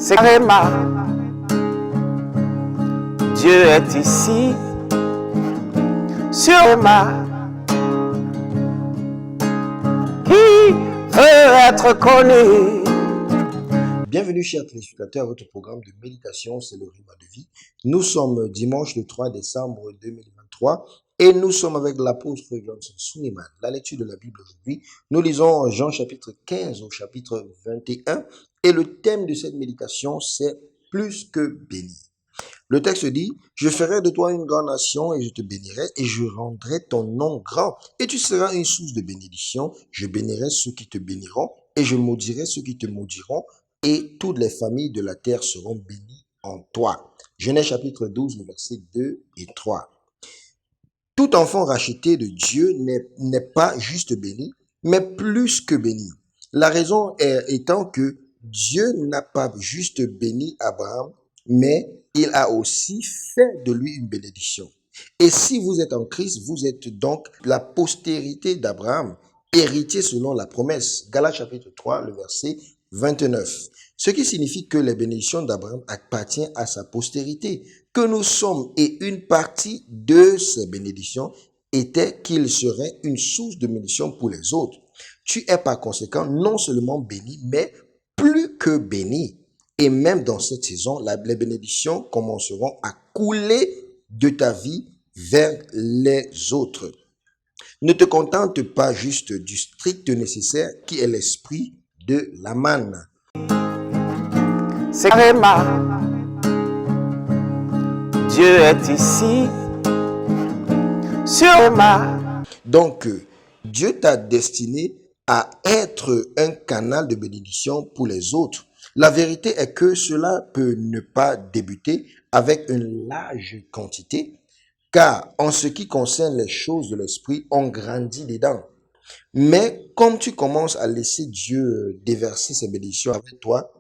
c'est Réma. Dieu est ici, sur Réma, qui veut être connu. Bienvenue chers téléspectateurs à votre programme de méditation, c'est le Réma de vie. Nous sommes dimanche le 3 décembre 2023 et nous sommes avec l'apôtre Johnson Suleiman. La lecture de la Bible aujourd'hui, nous lisons Jean chapitre 15 au chapitre 21 et le thème de cette méditation c'est plus que béni. Le texte dit, je ferai de toi une grande nation et je te bénirai et je rendrai ton nom grand et tu seras une source de bénédiction. Je bénirai ceux qui te béniront et je maudirai ceux qui te maudiront et toutes les familles de la terre seront bénies en toi. Genèse chapitre 12, versets 2 et 3. Tout enfant racheté de Dieu n'est pas juste béni, mais plus que béni. La raison étant que Dieu n'a pas juste béni Abraham, mais il a aussi fait de lui une bénédiction. Et si vous êtes en Christ, vous êtes donc la postérité d'Abraham, héritier selon la promesse. Galates chapitre 3, le verset 29. Ce qui signifie que les bénédictions d'Abraham appartiennent à sa postérité, que nous sommes et une partie de ces bénédictions était qu'il serait une source de bénédiction pour les autres. Tu es par conséquent non seulement béni, mais plus que béni. Et même dans cette saison, les bénédictions commenceront à couler de ta vie vers les autres. Ne te contente pas juste du strict nécessaire qui est l'esprit de la manne. C'est Réma. Dieu est ici, sur Réma. Donc, Dieu t'a destiné à être un canal de bénédiction pour les autres. La vérité est que cela peut ne pas débuter avec une large quantité, car en ce qui concerne les choses de l'esprit, on grandit dedans. Mais comme tu commences à laisser Dieu déverser ses bénédictions avec toi,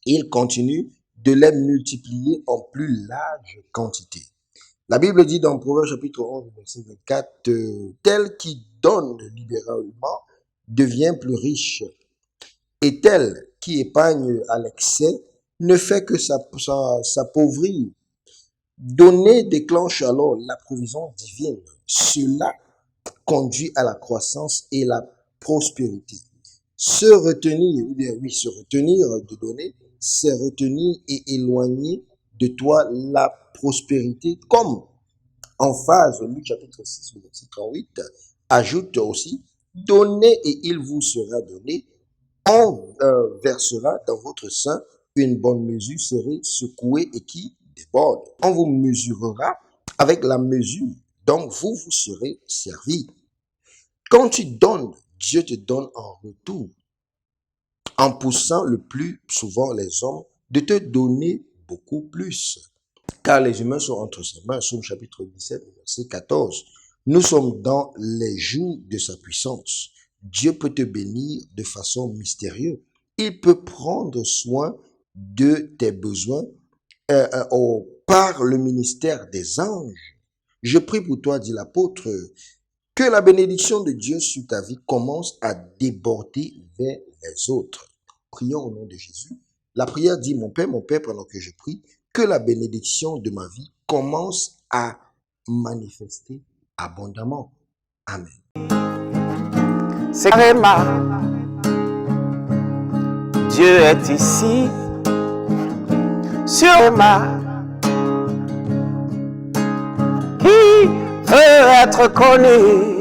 il continue de les multiplier en plus large quantité. La Bible dit dans Proverbe chapitre 11, verset 24, tel qui donne libéralement devient plus riche, et tel qui épargne à l'excès ne fait que s'appauvrir. Donner déclenche alors la provision divine. Cela conduit à la croissance et la prospérité. Se retenir de donner, c'est retenir et éloigner de toi la prospérité, comme en phase, Luc chapitre 6, verset 38, ajoute aussi, donnez et il vous sera donné, on versera dans votre sein une bonne mesure serrée, secouée et qui déborde. On vous mesurera avec la mesure dont vous vous serez servi. Quand tu donnes, Dieu te donne en retour, en poussant le plus souvent les hommes de te donner beaucoup plus. Car les humains sont entre ses mains. Somme chapitre 17, verset 14. Nous sommes dans les jours de sa puissance. Dieu peut te bénir de façon mystérieuse. Il peut prendre soin de tes besoins par le ministère des anges. Je prie pour toi, dit l'apôtre, que la bénédiction de Dieu sur ta vie commence à déborder vers les autres. Prions au nom de Jésus. La prière dit, mon Père, pendant que je prie, que la bénédiction de ma vie commence à manifester abondamment. Amen. C'est Réma. Dieu est ici, sur Réma, qui veut être connu.